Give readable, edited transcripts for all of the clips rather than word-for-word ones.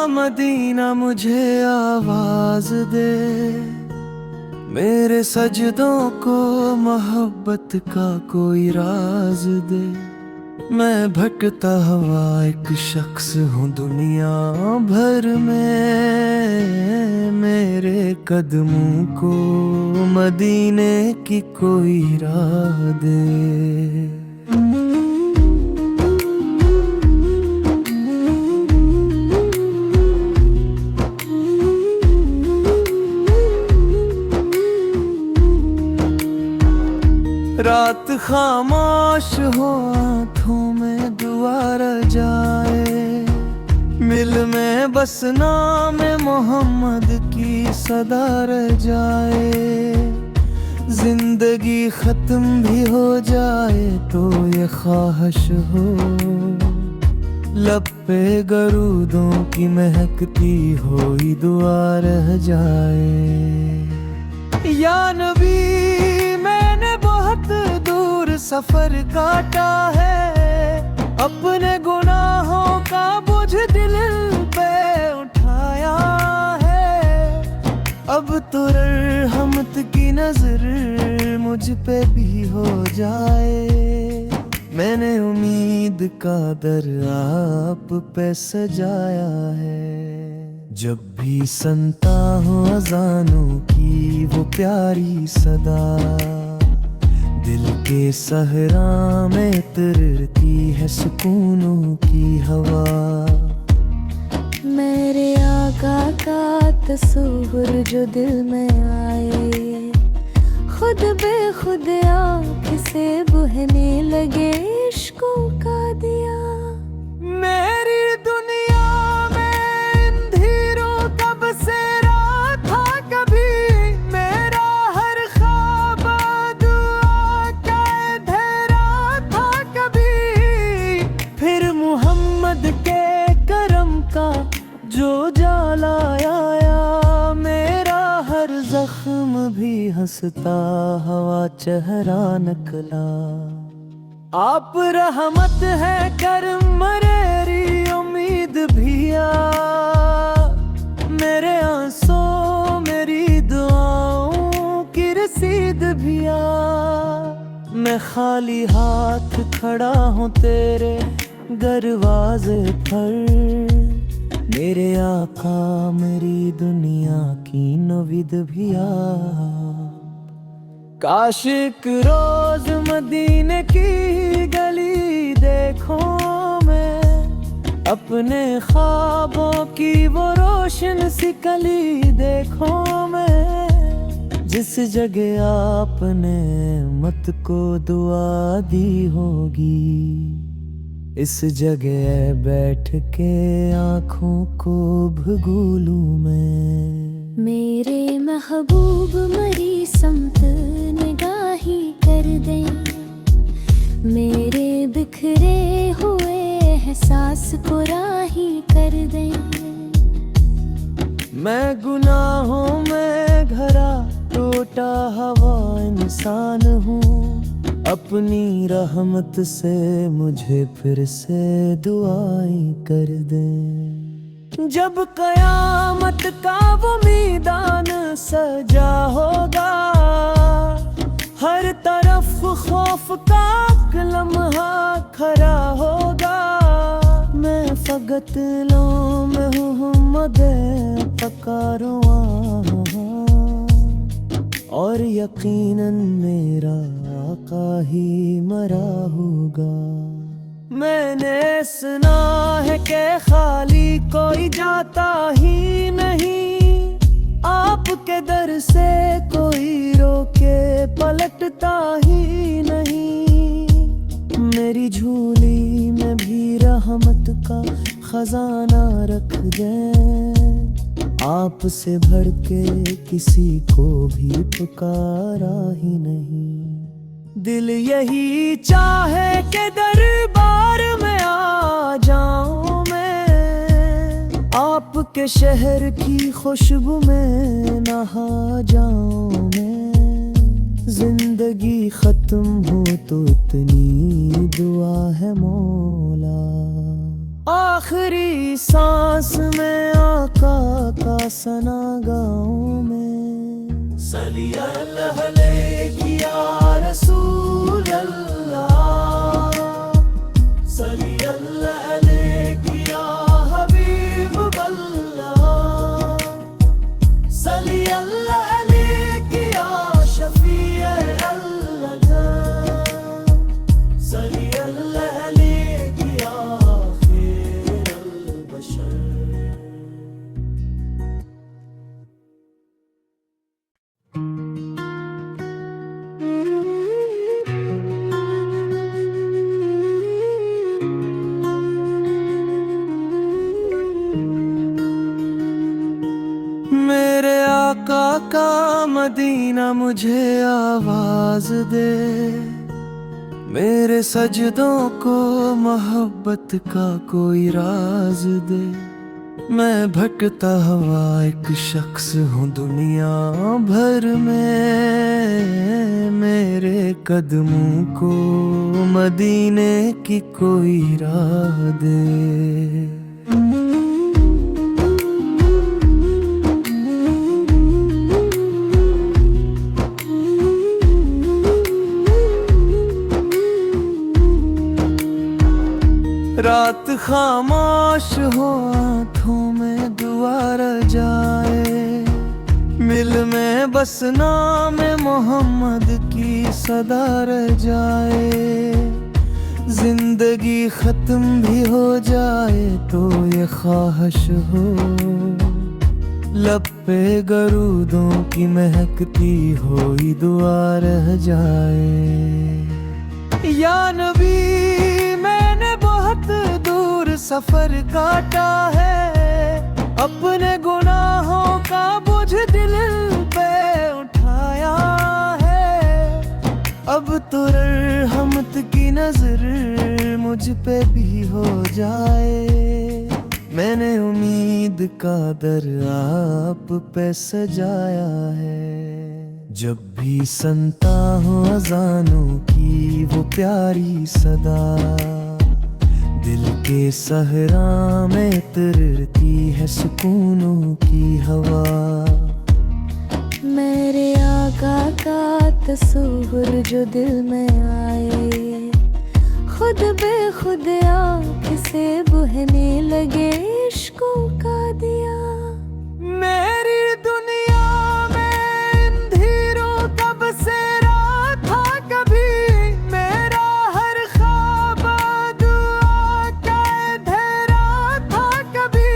Medina मुझे आवाज दे, मेरे सजदों को मोहब्बत का कोई राज दे। मैं भटकता हुआ एक शख्स हूँ दुनिया भर में, मेरे कदमों को मदीने की कोई राह दे। रात खामोश हो, आँखों में दुआ रह जाए, मिल में बस नाम मोहम्मद की सदा रह जाए। जिंदगी खत्म भी हो जाए तो ये ख्वाहिश हो, लब पे गरूदों की महकती हुई दुआ रह जाए। या नबी मैंने बहुत दूर सफर काटा है, अपने गुनाहों का बोझ दिल पे उठाया है। अब तो रहमत की नजर मुझ पे भी हो जाए, मैंने उम्मीद का दर आप पे सजाया है। जब भी सुनता हूँ अज़ानों की वो प्यारी सदा, दिल के सहरा में तरती है सुकूनों की हवा। मेरे आका का तस्वुर जो दिल में आए, खुद बेखुद आँख से बहने लगे इश्कों का दिया। मेरी दुनिया में अंधेरों का बसेरा था कभी, मेरा हर ख्वाब दुआ का अंधेरा था कभी। फिर मोहम्मद के करम का जो जाला आया, मेरा हर जख्म भी हंसता हुआ चेहरा निकला। आप रहमत है करम मेरी उम्मीद भी आ, मेरे आंसू मेरी दुआओं की रसीद भी आ। मैं खाली हाथ खड़ा हूँ तेरे दरवाजे पर, मेरे आका मेरी दुनिया की नवीद भी आ। काश एक रोज मदीने की गली देखो मैं, अपने ख्वाबों की वो रोशन सी कली देखो मैं। जिस जगह आपने मत को दुआ दी होगी, इस जगह बैठ के आँखों को भगोलूं मैं। मेरे महबूब मरी समत निगाही कर दें, मेरे बिखरे हुए एहसास को राही कर दें। मैं गुनाहों में घरा टूटा हुआ इंसान हूँ, अपनी रहमत से मुझे फिर से दुआएं कर दें। जब कयामत का वो मैदान सजा होगा, हर तरफ खौफ का लम्हा खड़ा होगा। मैं फकत लो में हूँ मदे पकारूँ, और यकीनन मेरा आका ही मरा होगा। मैंने सुना है कि खाली कोई जाता ही नहीं, आपके दर से कोई रोके पलटता ही नहीं। मेरी झोली में भी रहमत का खजाना रख दे, आपसे भर के किसी को भी पुकारा ही नहीं। दिल यही चाहे कि दरबार में आ जाऊं मैं, आपके शहर की खुशबू में नहा जाऊं मैं। जिंदगी खत्म हो तो इतनी दुआ है मौला, आखिरी सांस में सना गाँव में। सल्ली अल्लाह अलैहि या रसूल अल्लाह, सल्ली अल्लाह अलैहि या हबीब अल्लाह, सल्ली अल्लाह अलैहि या शफी अल्लाह, सल्ली अल्लाह अलैहि या खैर अल-बशर। मेरे आका का मदीना मुझे आवाज दे, मेरे सजदों को मोहब्बत का कोई राज दे। मैं भटकता हुआ एक शख्स हूँ दुनिया भर में, मेरे कदमों को मदीने की कोई राह दे। रात खामोश हो आँखों में दुआ रह जाए, मिल में बस नाम मोहम्मद की सदा रह जाए। जिंदगी खत्म भी हो जाए तो ये ख्वाहिश हो, लब पे गरूदों की महकती हुई दुआ रह जाए। या नबी मैंने बहुत दूर सफर काटा है, अपने गुनाहों का बोझ दिल पे उठाया है। अब तो रहमत की नजर मुझ पे भी हो जाए, मैंने उम्मीद का दर आप पे सजाया है। जब भी सुनता हूँ अज़ानों की वो प्यारी सदा, दिल के सहरा में तरती है सुकूनों की हवा। मेरे आका का तस्वुर जो दिल में आए, खुद बेखुद आँख से बहने लगे इश्कों का दिया। मेरी दुनिया में अंधेरों का बसेरा था कभी, मेरा हर ख्वाब दुआ का अंधेरा था कभी।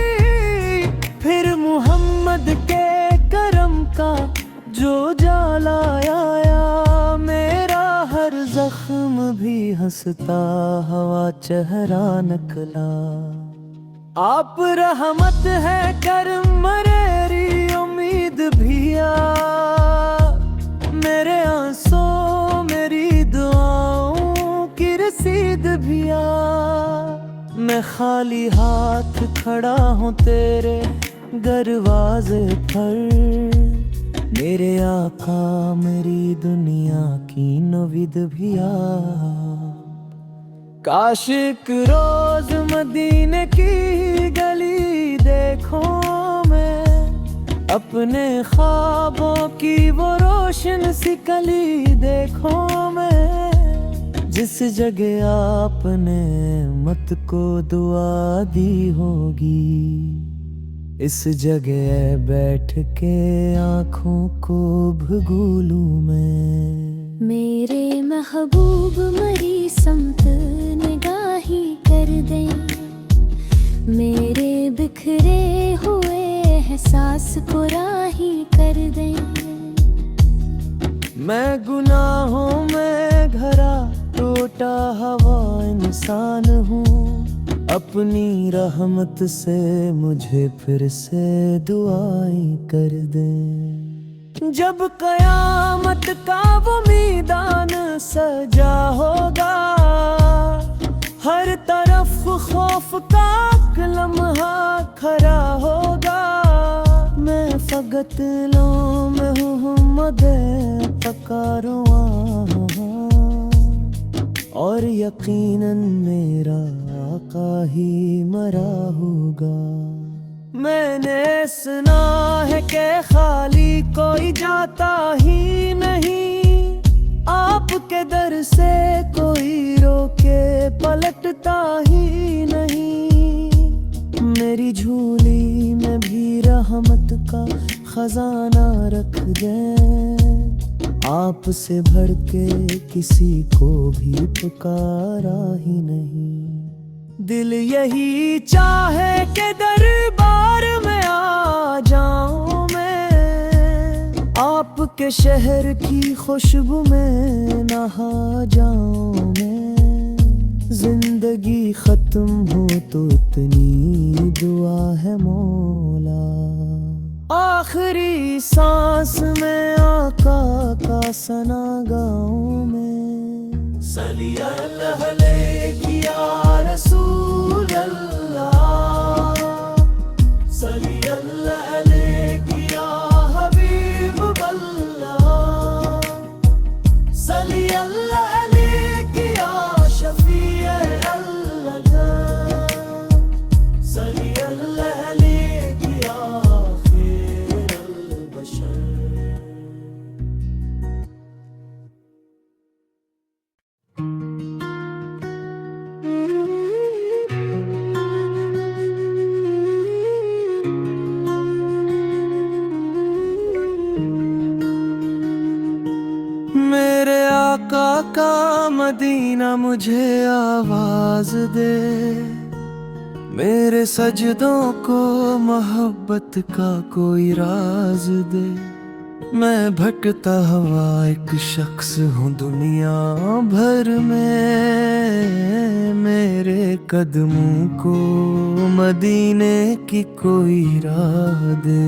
फिर मोहम्मद के करम का जो जाला आया, मेरा हर जख्म भी हंसता हवा चेहरा निकला। आप रहमत है करम मेरी उम्मीद भी आ, मेरे आंसू मेरी दुआओं की रसीद भी आ। मैं खाली हाथ खड़ा हूँ तेरे दरवाजे पर, मेरे आका मेरी दुनिया की नवीद भी आ। काश एक रोज मदीने की गली देखो मैं, अपने ख्वाबों की वो रोशन सी कली देखो मैं। जिस जगह आपने मत को दुआ दी होगी, इस जगह बैठ के आँखों को भगोलूं मैं। मेरे महबूब मरी समत निगाही कर दे, मेरे बिखरे हुए एहसास को राही कर दे। मैं गुनाहों में घरा टूटा हुआ इंसान हूँ, अपनी रहमत से मुझे फिर से दुआएं कर दे। जब कयामत का वो मैदान सजा होगा, हर तरफ खौफ का लम्हा खड़ा होगा। मैं फकत लो में हूँ मदे पकारुआ, और यकीनन मेरा आका ही मरा होगा। मैंने सुना है कि खाली कोई जाता ही नहीं, आपके दर से कोई रोके पलटता ही नहीं। मेरी झोली में भी रहमत का खजाना रख दे, आपसे भर के किसी को भी पुकारा ही नहीं। दिल यही चाहे कि दरबार में आ जाऊं मैं, आपके शहर की खुशबू में नहा जाऊं मैं। जिंदगी खत्म हो तो इतनी दुआ है मौला, आखिरी सांस में आका का सना गाऊं मैं। सल्ली अलैहि या रसूल अल्लाह, सल्ली अलैहि या हबीब अल्लाह, सल्ली अलैहि या शफी अल्लाह, सल्ली अलैहि या खैर अल-बशर। मेरे आका का मदीना मुझे आवाज दे, मेरे सजदों को मोहब्बत का कोई राज दे। मैं भटकता हुआ एक शख्स हूँ दुनिया भर में, मेरे कदमों को मदीने की कोई राह दे।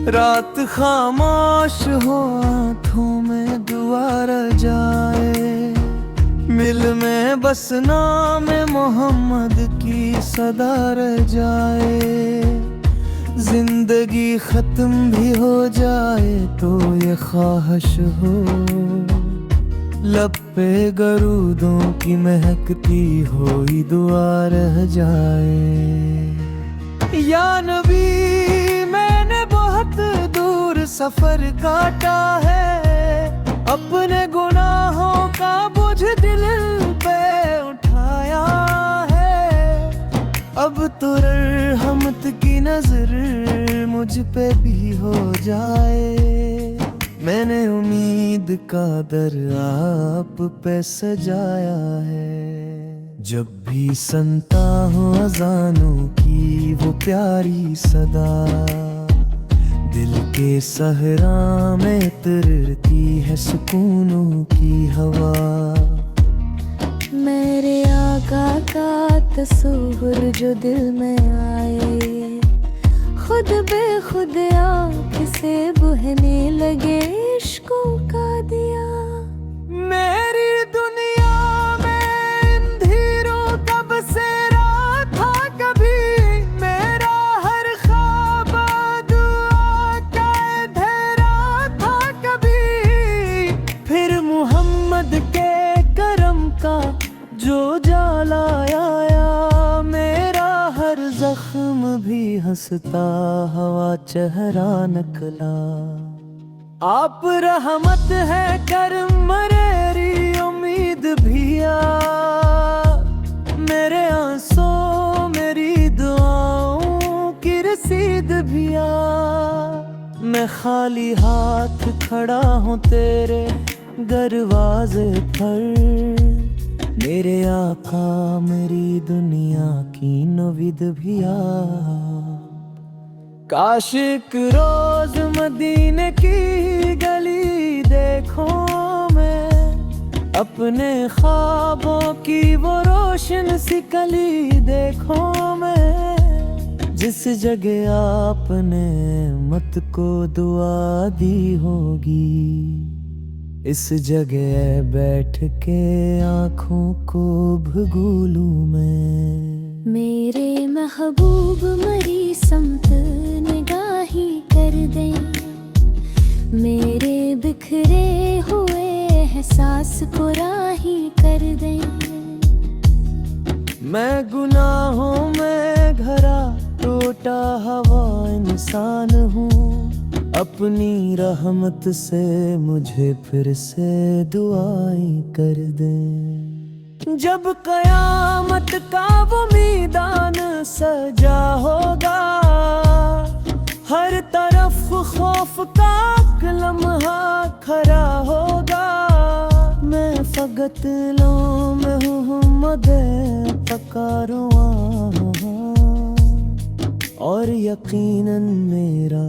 रात खामोश हो आँखों में दुआ रह जाए, मिल में बस नाम मोहम्मद की सदा रह जाए। जिंदगी खत्म भी हो जाए तो ये ख्वाहिश हो, लब पे गरूदों की महकती हुई दुआ रह जाए। या नबी बहुत दूर सफर काटा है, अपने गुनाहों का बोझ दिल पे उठाया है। अब तो रहमत की नजर मुझ पे भी हो जाए, मैंने उम्मीद का दर आप पे सजाया है। जब भी सुनता हूँ अज़ानों की वो प्यारी सदा, दिल के सहरा में तरती है सुकूनों की हवा। मेरे आका का तस्वुर जो दिल में आए, खुद बेखुद आँख से बहने लगे इश्कों का दिया। मेरी दुनिया में अंधेरों का बसेरा था कभी, मेरा हर ख्वाब दुआ का अंधेरा था कभी। फिर मोहम्मद के करम का जो जाला आया, मेरा हर जख्म भी हंसता हवा चेहरा निकला। आप रहमत है करम मरेरी उम्मीद भी आ, मेरे आंसू मेरी दुआओं की रसीद भी आ। मैं खाली हाथ खड़ा हूँ तेरे दरवाजे पर, मेरे आका मेरी दुनिया की नवीद भी आ। काश एक रोज मदीने की गली देखूं मैं, अपने ख्वाबों की वो रोशन सी कली देखूं मैं। जिस जगह आपने मत को दुआ दी होगी, इस जगह बैठ के आँखों को भगोलूं मैं। मेरे महबूब मरी समत निगाही दें, मेरे बिखरे हुए एहसास को राही कर दें। मैं गुनाहों में घरा टूटा हुआ इंसान हूँ, अपनी रहमत से मुझे फिर से दुआएं कर दे। जब कयामत का वो मैदान सजा होगा, हर तरफ खौफ का लम्हा खड़ा होगा, मैं फकत लो में हूँ मदे पकारुआ, और यकीनन मेरा